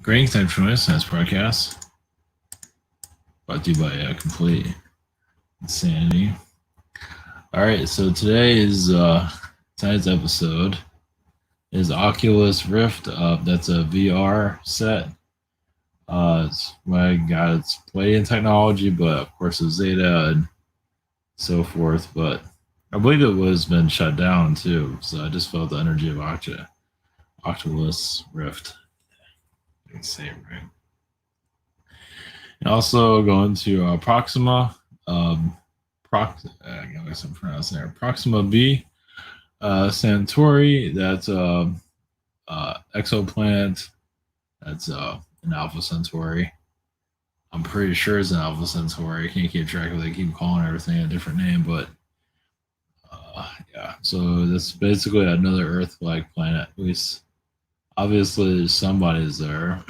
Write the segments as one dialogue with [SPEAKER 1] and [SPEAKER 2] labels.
[SPEAKER 1] Great, thanks for listening to this broadcast. Brought to you by Complete Insanity. Alright, so tonight's episode is Oculus Rift. That's a VR set. It's Pleiadian technology, but of course it's Zeta and so forth. But I believe it was been shut down too, so I just felt the energy of Oculus Rift. I can say it right. And also going to Proxima, Proxima B, Centauri. That's Exoplanet. That's an Alpha Centauri. I'm pretty sure it's an Alpha Centauri. I can't keep track of it. They keep calling everything a different name, but yeah. So that's basically another Earth-like planet. At least, obviously, somebody's there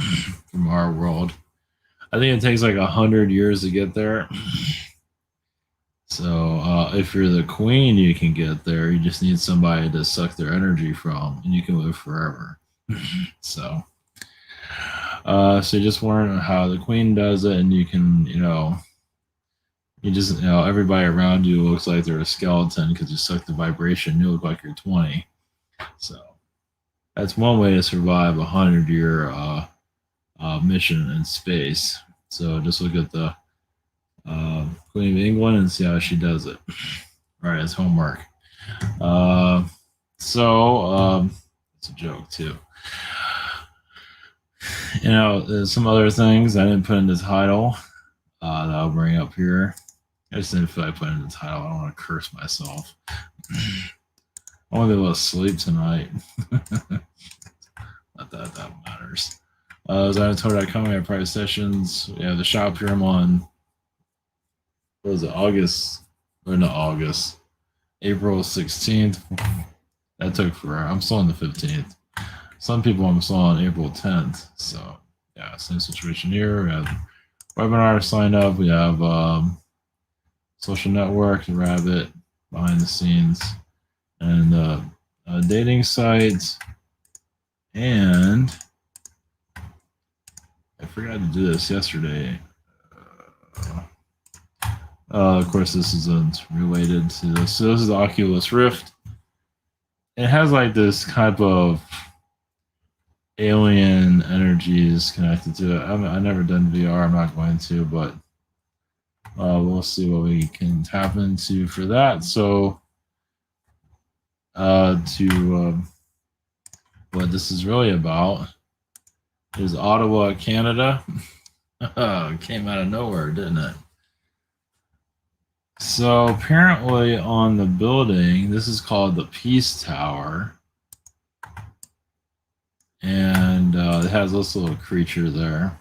[SPEAKER 1] from our world. I think it takes like 100 years to get there. So if you're the queen, you can get there. You just need somebody to suck their energy from, and you can live forever. So you just learn how the queen does it, and you can, everybody around you looks like they're a skeleton because you suck the vibration. You look like you're 20. So that's one way to survive a 100-year mission in space. So just look at the Queen of England and see how she does it. All right, it's homework. It's a joke too. There's some other things I didn't put in the title that I'll bring up here. I just didn't feel like putting in the title. I don't want to curse myself. I want to be able to sleep tonight. Not that matters. Centauri.com, we have private sessions. We have the shop here. I'm on, what was it, April 16th. That took forever. I'm still on the 15th. Some people I'm still on April 10th. So, yeah, same situation here. We have webinar signed up. We have social network, Rabbit, behind the scenes, and dating sites. And I forgot to do this yesterday. Of course, this isn't related to this. So this is the Oculus Rift. It has like this type of alien energies connected to it. I've never done VR. I'm not going to, but we'll see what we can tap into for that. So what this is really about is Ottawa, Canada. It came out of nowhere, didn't it? So apparently on the building, this is called the Peace Tower. And it has this little creature there.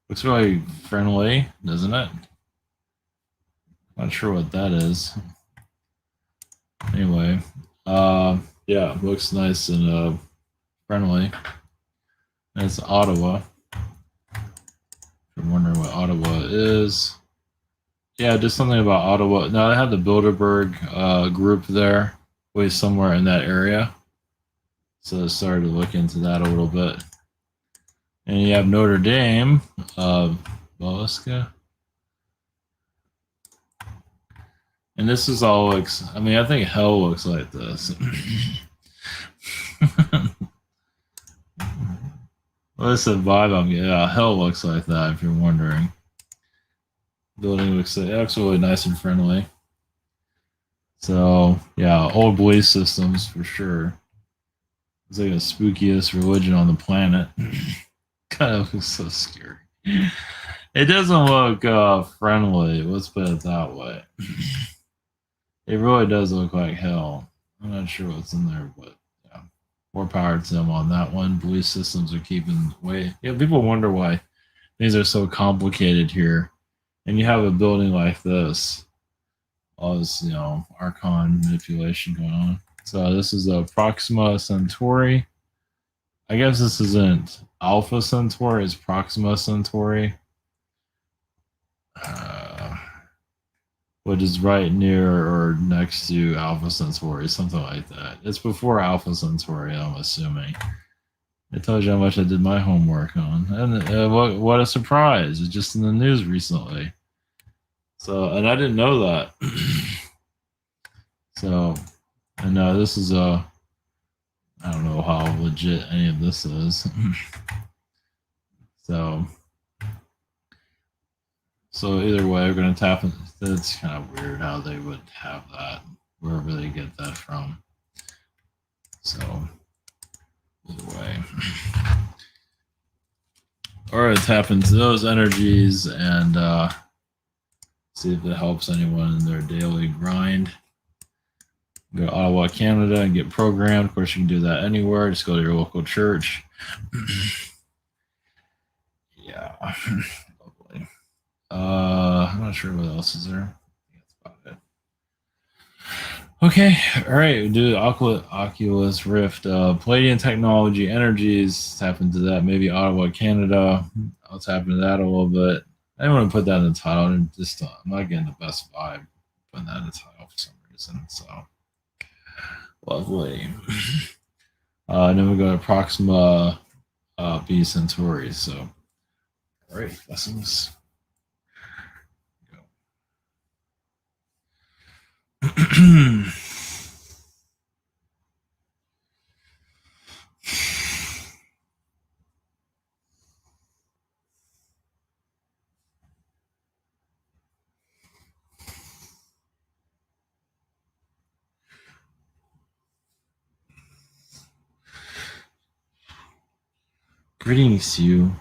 [SPEAKER 1] Looks really friendly, doesn't it? Not sure what that is. Anyway, yeah, looks nice and friendly. And it's Ottawa. If you're wondering what Ottawa is. Yeah, just something about Ottawa. Now, they have the Bilderberg group there, way somewhere in that area. So I started to look into that a little bit. And you have Notre Dame, Bosca. And this is all looks, I mean, I think hell looks like this. Well, that's the vibe I'm getting. Yeah, hell looks like that, if you're wondering. Building looks really nice and friendly. So, yeah, old belief systems for sure. It's like the spookiest religion on the planet. Kind of looks so scary. It doesn't look friendly. Let's put it that way. It really does look like hell. I'm not sure what's in there, but yeah, more power to them on that one. Belief systems are keeping way. Yeah, people wonder why things are so complicated here, and you have a building like this. All this, archon manipulation going on. So this is a Proxima Centauri. I guess this isn't Alpha Centauri, it's Proxima Centauri. Which is right near or next to Alpha Centauri, something like that. It's before Alpha Centauri, I'm assuming. It tells you how much I did my homework on. And what a surprise. It's just in the news recently. So, and I didn't know that. So, and this is I don't know how legit any of this is. So either way, we're going to tap into. It's kind of weird how they would have that, wherever they get that from. So either way. All right, tap into those energies and see if it helps anyone in their daily grind. Go to Ottawa, Canada and get programmed. Of course, you can do that anywhere. Just go to your local church. Yeah. Lovely. I'm not sure what else is there. That's about it. Okay. All right. We do Oculus Rift. Pleiadian technology, energies. Tap into that. Maybe Ottawa, Canada. I'll tap into that a little bit. I didn't want to put that in the title. I'm not getting the best vibe putting that in the title for some reason. So lovely. And then we go to Proxima B Centauri. So, all right, blessings. Go. Greetings to you.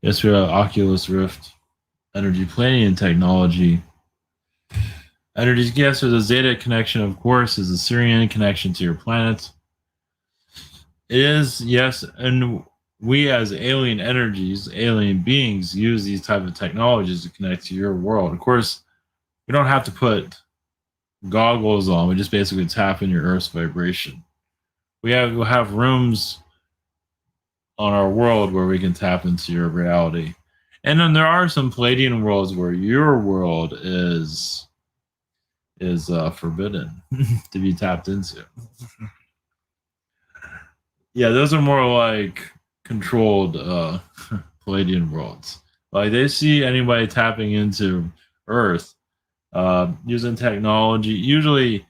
[SPEAKER 1] Yes, we have Oculus Rift, energy Pleiadian technology. Energies, yes, there's a Zeta connection, of course, is a Syrian connection to your planet. It is, yes, and we as alien energies, alien beings, use these type of technologies to connect to your world. Of course, we don't have to put goggles on. We just basically tap in your Earth's vibration. We'll have rooms on our world where we can tap into your reality. And then there are some Pleiadian worlds where your world is forbidden to be tapped into. Yeah, those are more like controlled Pleiadian worlds. Like they see anybody tapping into Earth using technology.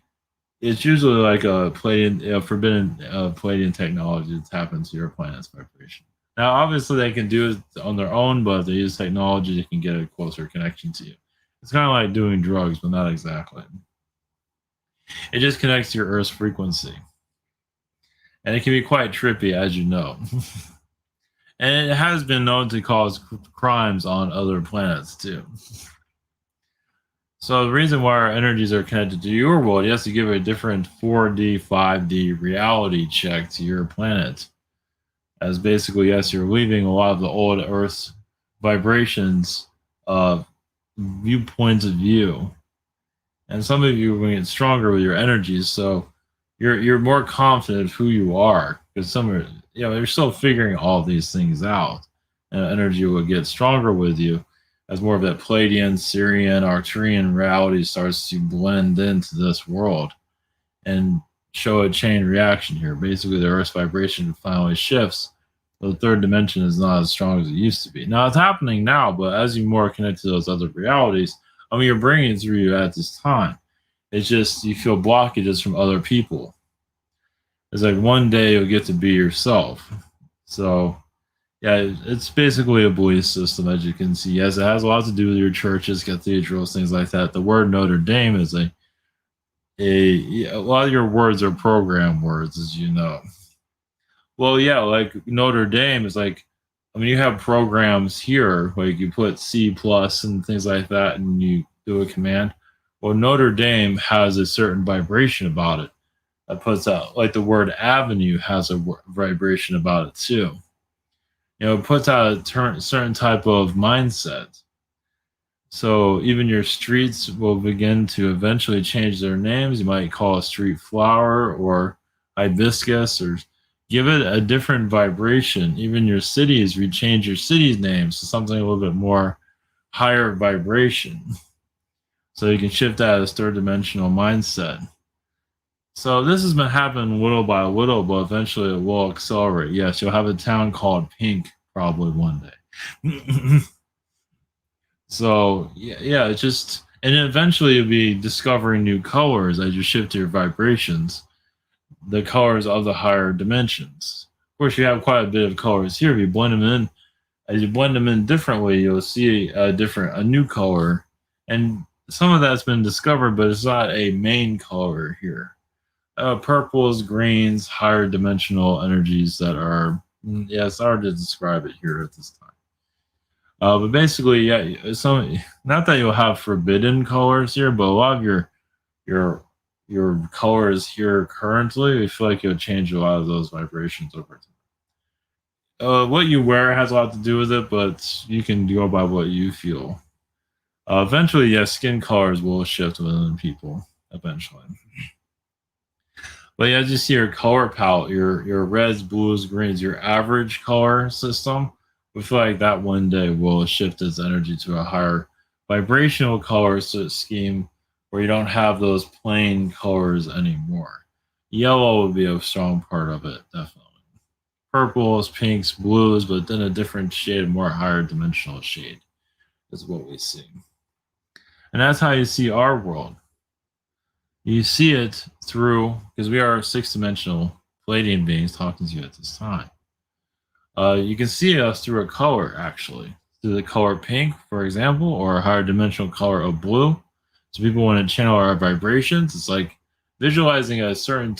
[SPEAKER 1] It's usually like a Pleiadian, forbidden Pleiadian technology to tap into your planet's vibration. Now, obviously, they can do it on their own, but if they use technology, they can get a closer connection to you. It's kind of like doing drugs, but not exactly. It just connects to your Earth's frequency. And it can be quite trippy, as you know. And it has been known to cause crimes on other planets, too. So the reason why our energies are connected to your world, you have to give a different 4D, 5D reality check to your planet. As basically, yes, you're leaving a lot of the old Earth's vibrations of viewpoints of view. And some of you are going to get stronger with your energies, so you're more confident of who you are. Because you're still figuring all these things out. And energy will get stronger with you as more of that Pleiadian, Syrian, Arcturian reality starts to blend into this world and show a chain reaction here. Basically, the Earth's vibration finally shifts. The third dimension is not as strong as it used to be. Now, it's happening now, but as you more connect to those other realities, you're bringing it through you at this time. It's just you feel blockages from other people. It's like one day you'll get to be yourself. So, yeah, it's basically a belief system, as you can see. Yes, it has a lot to do with your churches, cathedrals, things like that. The word Notre Dame is a lot of your words are program words, as you know. Well, yeah, like Notre Dame is like, you have programs here, like you put C+ and things like that, and you do a command. Well, Notre Dame has a certain vibration about it that puts out, like the word avenue has a vibration about it too. It puts out a certain type of mindset. So even your streets will begin to eventually change their names. You might call a street flower or hibiscus, or give it a different vibration. Even your cities, we change your city's names to something a little bit more higher vibration. So you can shift out of this third dimensional mindset. So this has been happening little by little, but eventually it will accelerate. Yes, you'll have a town called Pink probably one day. So yeah, it's just, and then eventually you'll be discovering new colors as you shift your vibrations, the colors of the higher dimensions. Of course, you have quite a bit of colors here. If you blend them in, as you blend them in differently, you'll see a new color, and some of that's been discovered, but it's not a main color here. Purples, greens, higher dimensional energies that are, yeah, it's hard to describe it here at this time. But basically, yeah, some, not that you'll have forbidden colors here, but a lot of your your colors here currently, I feel like you'll change a lot of those vibrations over time. What you wear has a lot to do with it, but you can go by what you feel. Eventually, yes, skin colors will shift within people eventually. But yeah, as you see your color palette, your reds, blues, greens, your average color system, we feel like that one day will shift its energy to a higher vibrational color scheme where you don't have those plain colors anymore. Yellow would be a strong part of it, definitely. Purples, pinks, blues, but then a different shade, more higher dimensional shade is what we see. And that's how you see our world. You see it through, because we are six-dimensional Pleiadian beings talking to you at this time. You can see us through a color, actually. Through the color pink, for example, or a higher dimensional color of blue. So people want to channel our vibrations. It's like visualizing a certain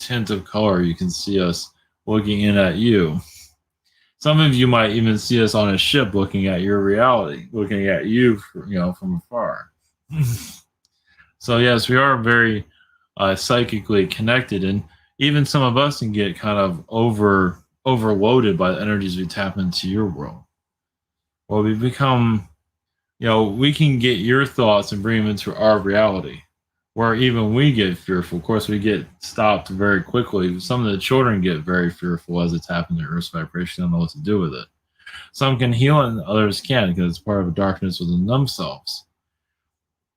[SPEAKER 1] tint of color. You can see us looking in at you. Some of you might even see us on a ship looking at your reality, looking at you, from afar. So yes, we are very psychically connected, and even some of us can get kind of overloaded by the energies we tap into your world. Well, we become, we can get your thoughts and bring them into our reality, where even we get fearful. Of course, we get stopped very quickly. Some of the children get very fearful as they tap into Earth's vibration. They don't know what to do with it. Some can heal and others can't because it's part of a darkness within themselves.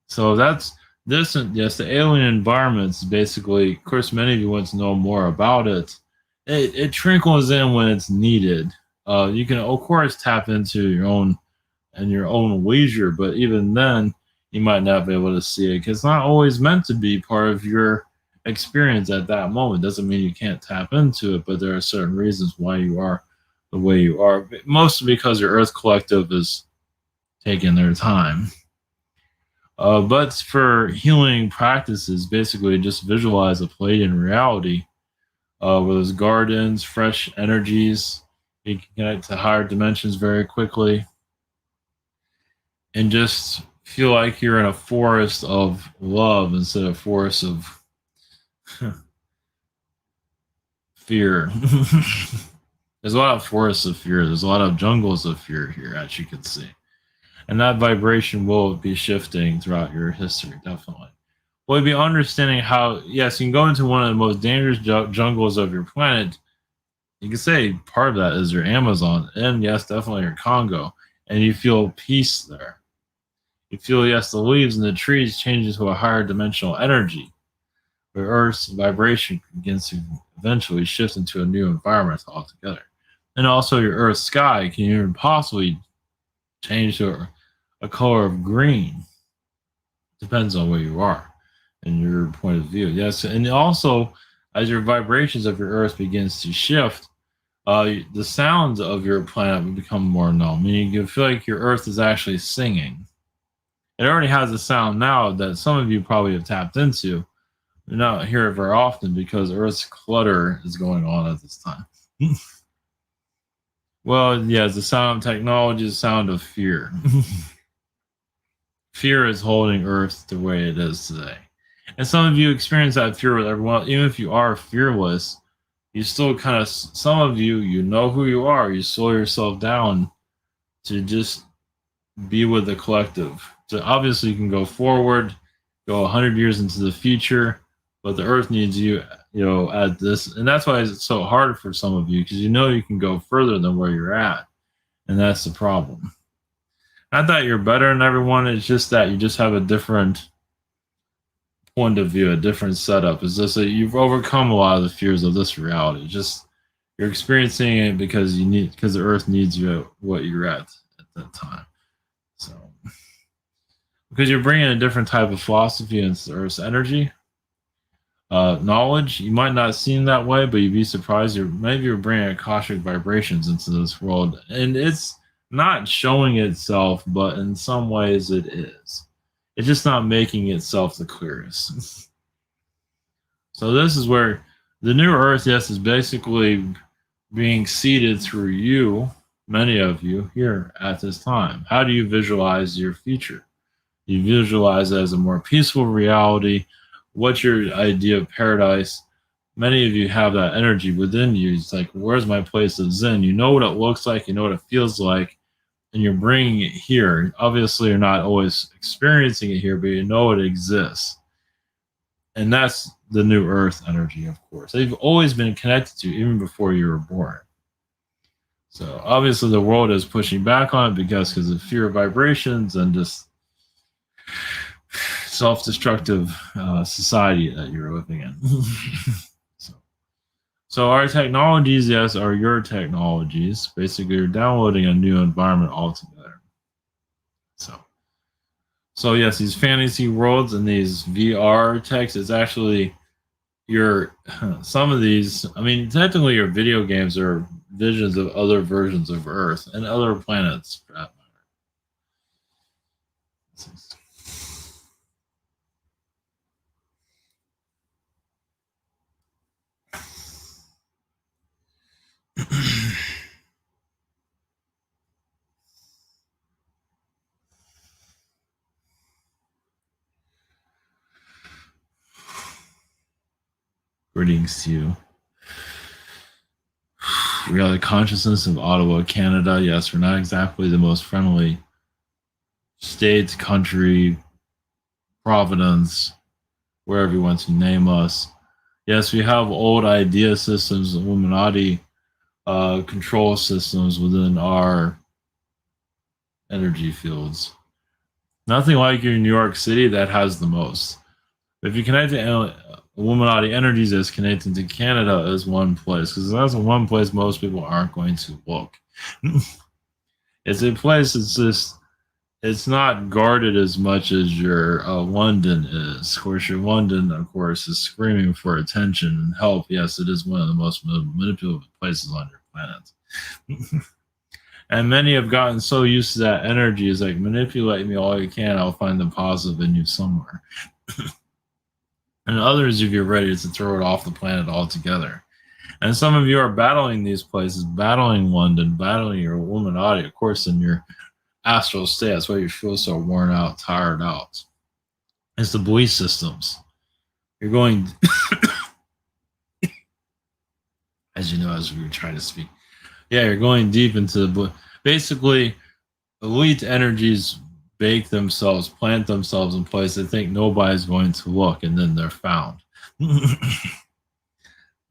[SPEAKER 1] So that's this, and yes, the alien environments basically, of course, many of you want to know more about it. It trickles in when it's needed. You can, of course, tap into your own leisure, but even then, you might not be able to see it because it's not always meant to be part of your experience at that moment. Doesn't mean you can't tap into it, but there are certain reasons why you are the way you are. Mostly because your Earth Collective is taking their time. But for healing practices, basically just visualize a Pleiadian reality where there's gardens, fresh energies. You can connect to higher dimensions very quickly. And just feel like you're in a forest of love instead of a forest of fear. There's a lot of forests of fear. There's a lot of jungles of fear here, as you can see. And that vibration will be shifting throughout your history, definitely. We'll be understanding how, yes, you can go into one of the most dangerous jungles of your planet. You can say part of that is your Amazon, and yes, definitely your Congo. And you feel peace there. You feel, yes, the leaves and the trees change into a higher dimensional energy, where Earth's vibration begins to eventually shift into a new environment altogether. And also your Earth sky can even possibly change to a color of green. Depends on where you are and your point of view. Yes, and also as your vibrations of your Earth begins to shift, the sounds of your planet will become more known. Meaning you feel like your Earth is actually singing. It already has a sound now that some of you probably have tapped into. You don't hear it very often because Earth's clutter is going on at this time. Well, yes, the sound of technology is the sound of fear. Fear is holding Earth the way it is today. And some of you experience that fear with everyone. Even if you are fearless, you still kind of, some of you, you know who you are. You slow yourself down to just be with the collective. So obviously you can go forward, go 100 years into the future, but the Earth needs you, at this. And that's why it's so hard for some of you, because you can go further than where you're at. And that's the problem. Not that you're better than everyone, it's just that you just have a different point of view, a different setup. Is just that you've overcome a lot of the fears of this reality. Just you're experiencing it because because the Earth needs you at what you're at that time. So because you're bringing a different type of philosophy into Earth's energy, knowledge. You might not seem that way, but you'd be surprised. Maybe you're bringing Akashic vibrations into this world, and it's not showing itself, but in some ways it is. It's just not making itself the clearest. So this is where the new Earth, yes, is basically being seeded through you, many of you here at this time. How do you visualize your future? You visualize it as a more peaceful reality. What's your idea of paradise? Many of you have that energy within you. It's like, where's my place of Zen? You know what it looks like, you know what it feels like, and you're bringing it here. Obviously, you're not always experiencing it here, but you know it exists. And that's the new Earth energy, of course. They've always been connected to you, even before you were born. So obviously, the world is pushing back on it because of fear of vibrations and just self-destructive society that you're living in. So our technologies, yes, are your technologies. Basically, you're downloading a new environment altogether. So yes, these fantasy worlds and these VR techs, it's actually some of these. I mean, technically, your video games are visions of other versions of Earth and other planets, for that matter. Greetings to you. We are the consciousness of Ottawa, Canada. Yes, we're not exactly the most friendly state, country, providence, wherever you want to name us. Yes, we have old idea systems, Illuminati control systems within our energy fields. Nothing like your New York City that has the most. If you connect to Illuminati energies as connected to Canada as one place, because that's one place most people aren't going to look. It's a place it's not guarded as much as your London is. Of course, your London, of course, is screaming for attention and help. Yes, it is one of the most manipulative places on your planet. And many have gotten so used to that energy. It's like, manipulate me all you can. I'll find the positive in you somewhere. And others, if you're ready, to throw it off the planet altogether. And some of you are battling these places, battling London, battling your Illuminati, of course, in your astral state. That's why you feel so worn out, tired out. It's the belief systems. You're going, as you know, as we were trying to speak. Yeah, you're going deep into the, basically, elite energies bake themselves, plant themselves in place. They think nobody's going to look, and then they're found.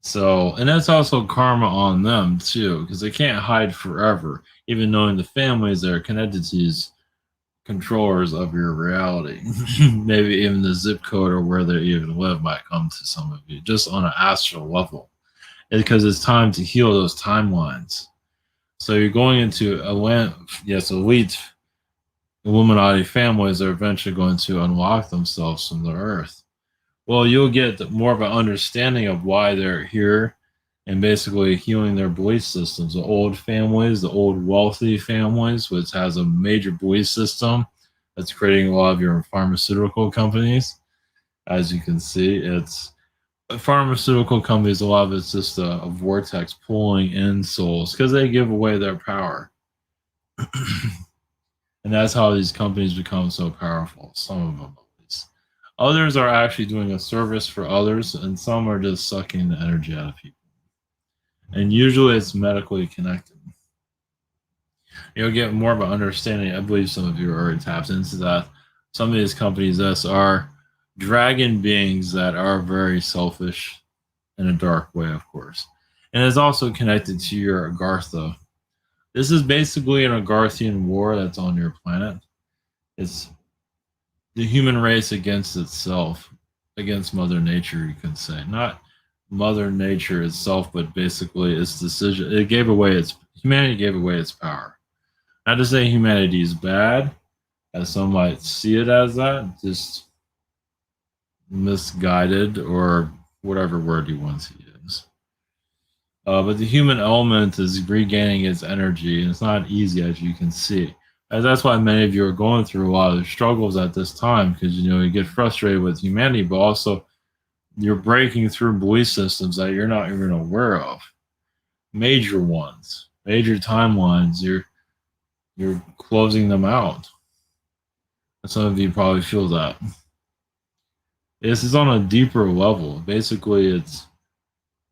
[SPEAKER 1] So, and that's also karma on them too, because they can't hide forever, even knowing the families that are connected to these controllers of your reality. Maybe even the zip code or where they even live might come to some of you, just on an astral level, because it's time to heal those timelines. So you're going into elite Illuminati families are eventually going to unlock themselves from the earth. Well, you'll get more of an understanding of why they're here and basically healing their belief systems. The old families, the old wealthy families, which has a major belief system that's creating a lot of your pharmaceutical companies. As you can see, it's pharmaceutical companies, a lot of it's just a vortex pulling in souls because they give away their power. And that's how these companies become so powerful, some of them at least. Others are actually doing a service for others, and some are just sucking the energy out of people. And usually it's medically connected. You'll get more of an understanding. I believe some of you already tapped into that. Some of these companies are dragon beings that are very selfish in a dark way, of course. And it's also connected to your Agartha. This is basically an Agarthian war that's on your planet. It's the human race against itself, against Mother Nature, you can say. Not Mother Nature itself, but basically its decision. It gave away its humanity gave away its power. Not to say humanity is bad, as some might see it as that, just misguided or whatever word you want to use. But the human element is regaining its energy, and it's not easy, as you can see. And that's why many of you are going through a lot of struggles at this time, because you get frustrated with humanity, but also you're breaking through belief systems that you're not even aware of. Major ones, major timelines, you're closing them out. And some of you probably feel that. This is on a deeper level. Basically, it's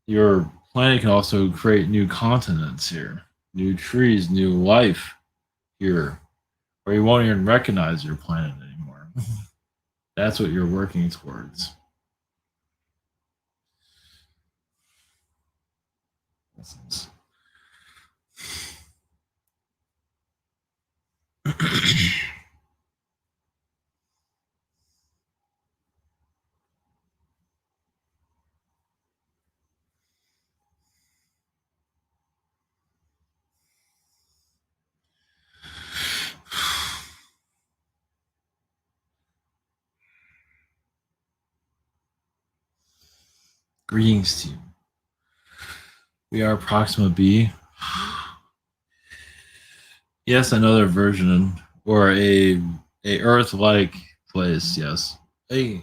[SPEAKER 1] your planet can also create new continents here, new trees, new life here, or you won't even recognize your planet anymore. That's what you're working towards. Greetings to you. We are Proxima B. Yes, another version or a Earth-like place. Yes. Hey,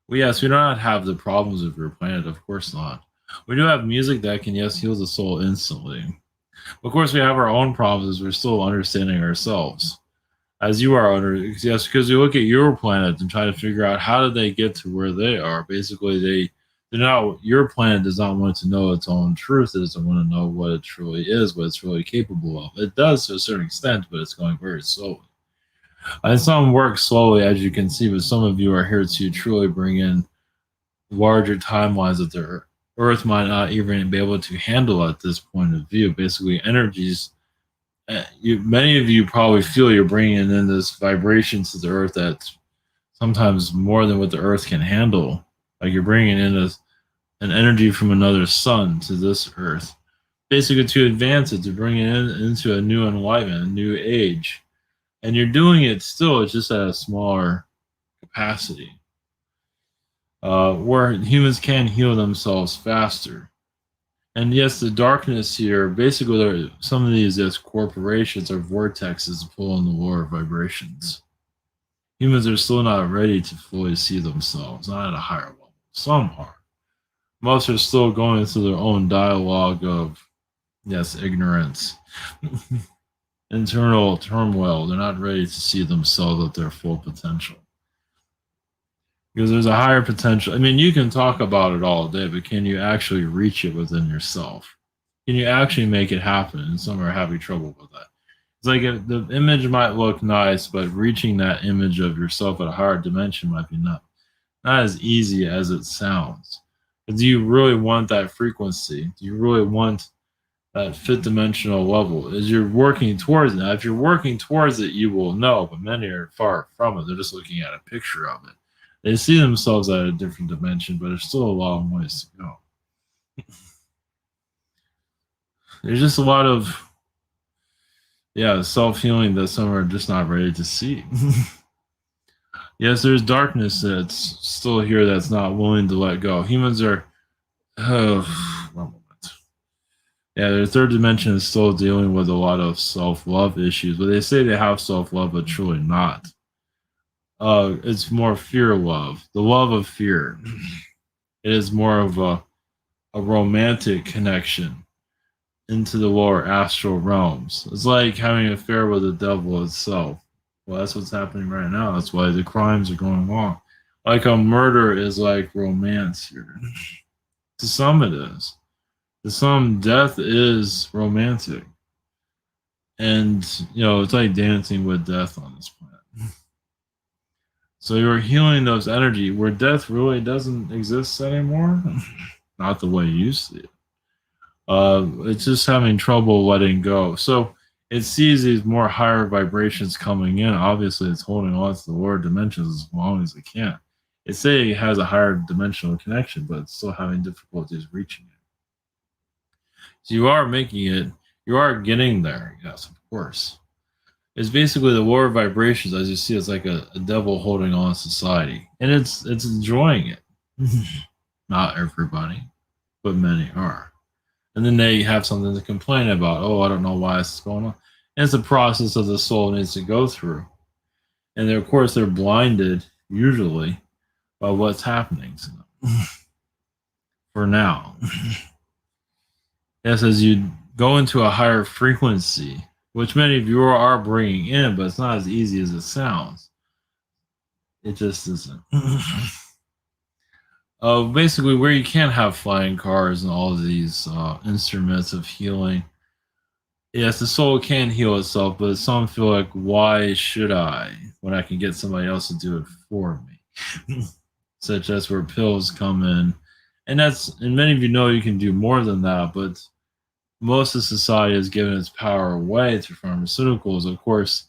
[SPEAKER 1] yes, we do not have the problems of your planet. Of course not. We do have music that can heal the soul instantly. Of course, we have our own problems as we're still understanding ourselves. As you are yes, because you look at your planet and try to figure out how did they get to where they are. Basically, your planet does not want to know its own truth. It doesn't want to know what it truly is, what it's really capable of. It does to a certain extent, but it's going very slowly. And some work slowly, as you can see, but some of you are here to truly bring in larger timelines that the Earth might not even be able to handle at this point of view. Basically, energies. Many of you probably feel you're bringing in this vibration to the Earth that's sometimes more than what the Earth can handle. Like you're bringing in an energy from another sun to this Earth, basically to advance it, to bring it into a new enlightenment, a new age. And you're doing it still, it's just at a smaller capacity, where humans can heal themselves faster. And yes, the darkness here, basically, some of these corporations are vortexes pulling the lower vibrations. Humans are still not ready to fully see themselves, not at a higher level. Some are. Most are still going through their own dialogue of, ignorance, internal turmoil. They're not ready to see themselves at their full potential. Because there's a higher potential. I mean, you can talk about it all day, but can you actually reach it within yourself? Can you actually make it happen? And some are having trouble with that. It's like the image might look nice, but reaching that image of yourself at a higher dimension might be not as easy as it sounds. But do you really want that frequency? Do you really want that fifth dimensional level? As you're working towards it, now, if you're working towards it, you will know, but many are far from it. They're just looking at a picture of it. They see themselves at a different dimension, but there's still a long ways to go. There's just a lot of, self-healing that some are just not ready to see. Yes, there's darkness that's still here that's not willing to let go. Humans are, one moment. Yeah, their third dimension is still dealing with a lot of self-love issues, but they say they have self-love, but truly not. It's more fear love, the love of fear. It is more of a romantic connection into the lower astral realms. It's like having an affair with the devil itself. Well, that's what's happening right now. That's why the crimes are going on. Like a murder is like romance here. To some it is. To some, death is romantic. And, it's like dancing with death on this planet. So you're healing those energy where death really doesn't exist anymore. Not the way you see it. It's just having trouble letting go. So it sees these more higher vibrations coming in. Obviously, it's holding on to the lower dimensions as long as it can. They say it has a higher dimensional connection, but it's still having difficulties reaching it. So you are making it, you are getting there, yes, of course. It's basically the war of vibrations, as you see, it's like a devil holding on society. And it's enjoying it. Not everybody, but many are. And then they have something to complain about. Oh, I don't know why this is going on. And it's a process that the soul needs to go through. And of course, they're blinded, usually, by what's happening to them. For now. Yes, as you go into a higher frequency, which many of you are bringing in, but it's not as easy as it sounds. It just isn't. Basically, where you can't have flying cars and all of these instruments of healing. Yes, the soul can heal itself, but some feel like, why should I when I can get somebody else to do it for me? Such as where pills come in. And many of you know you can do more than that, but most of society has given its power away to pharmaceuticals. Of course,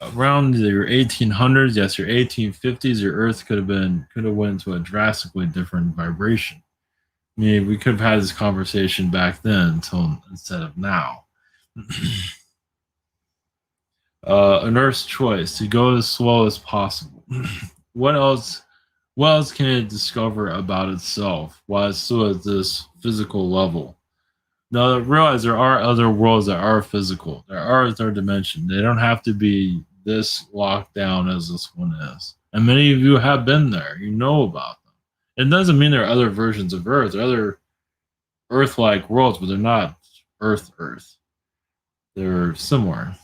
[SPEAKER 1] around your 1800s, yes, your 1850s, your Earth could have went to a drastically different vibration. I mean, we could have had this conversation back then instead of now. An Earth's choice to go as slow as possible. What else can it discover about itself while it's still at this physical level? Now, realize there are other worlds that are physical. There are a third dimension. They don't have to be this locked down as this one is. And many of you have been there. You know about them. It doesn't mean there are other versions of Earth. There are other Earth-like worlds, but they're not Earth. They're similar.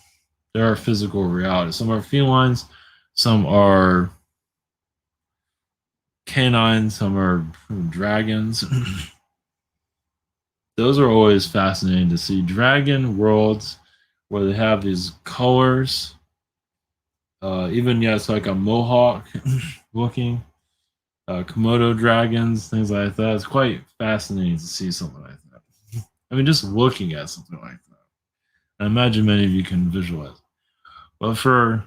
[SPEAKER 1] There are physical realities. Some are felines. Some are canines. Some are dragons. Those are always fascinating to see. Dragon worlds where they have these colors. Even, yes, like a mohawk looking. Komodo dragons, things like that. It's quite fascinating to see something like that. I mean, just looking at something like that. I imagine many of you can visualize. But for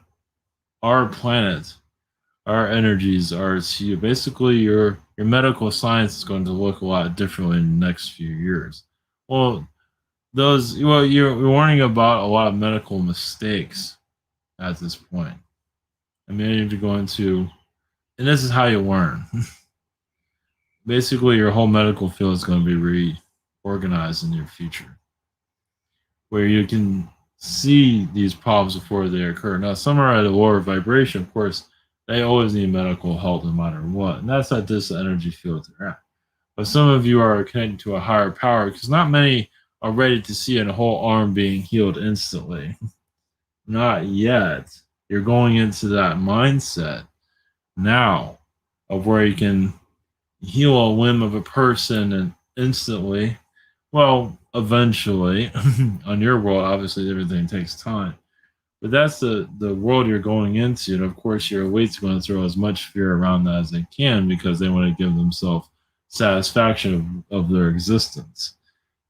[SPEAKER 1] our planet, our energies are to basically your medical science is going to look a lot differently in the next few years. Well, you're warning about a lot of medical mistakes at this point. I mean, you have to go into, and this is how you learn. Basically, your whole medical field is going to be reorganized in your future, where you can see these problems before they occur. Now, some are at a lower vibration, of course. They always need medical help no matter what. And that's at this energy field they're at. But some of you are connected to a higher power because not many are ready to see a whole arm being healed instantly. Not yet. You're going into that mindset now of where you can heal a limb of a person and instantly, well, eventually, on your world, obviously everything takes time. But that's the world you're going into. And of course, your elite's going to throw as much fear around that as they can because they want to give themselves satisfaction of their existence.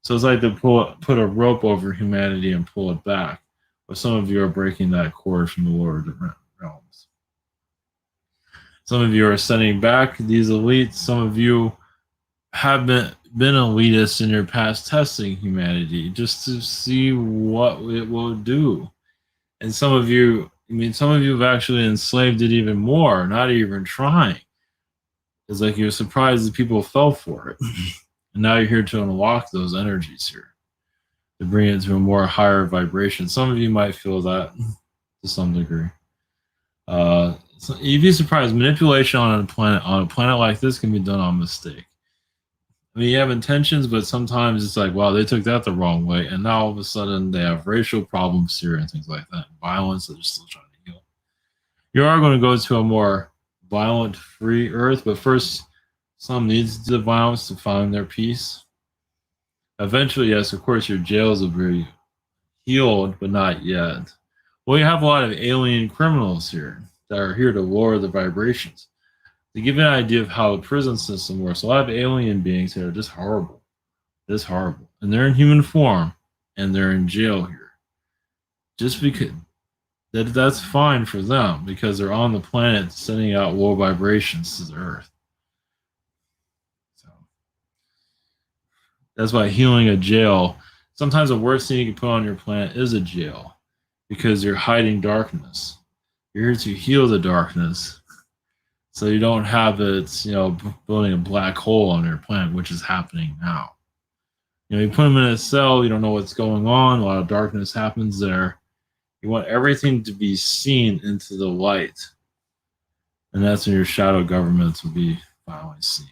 [SPEAKER 1] So it's like they put a rope over humanity and pull it back. But some of you are breaking that cord from the lower realms. Some of you are sending back these elites. Some of you have been elitists in your past testing humanity just to see what it will do. And some of you have actually enslaved it even more, not even trying. It's like you're surprised that people fell for it. And now you're here to unlock those energies here, to bring it to a more higher vibration. Some of you might feel that to some degree. So you'd be surprised. Manipulation on a planet like this can be done on mistake. I mean, you have intentions, but sometimes it's like, wow, they took that the wrong way. And now all of a sudden they have racial problems here and things like that. Violence that they're still trying to heal. You are going to go to a more violent, free Earth, but first, some needs the violence to find their peace. Eventually, yes, of course, your jails will be healed, but not yet. Well, you have a lot of alien criminals here that are here to lower the vibrations. To give you an idea of how the prison system works, a lot of alien beings here are just horrible. And they're in human form, and they're in jail here. Just because that's fine for them because they're on the planet sending out low vibrations to the Earth. So that's why healing a jail. Sometimes the worst thing you can put on your planet is a jail because you're hiding darkness. You're here to heal the darkness, so you don't have it, building a black hole on your planet, which is happening now. You put them in a cell, you don't know what's going on. A lot of darkness happens there. You want everything to be seen into the light. And that's when your shadow governments will be finally seen.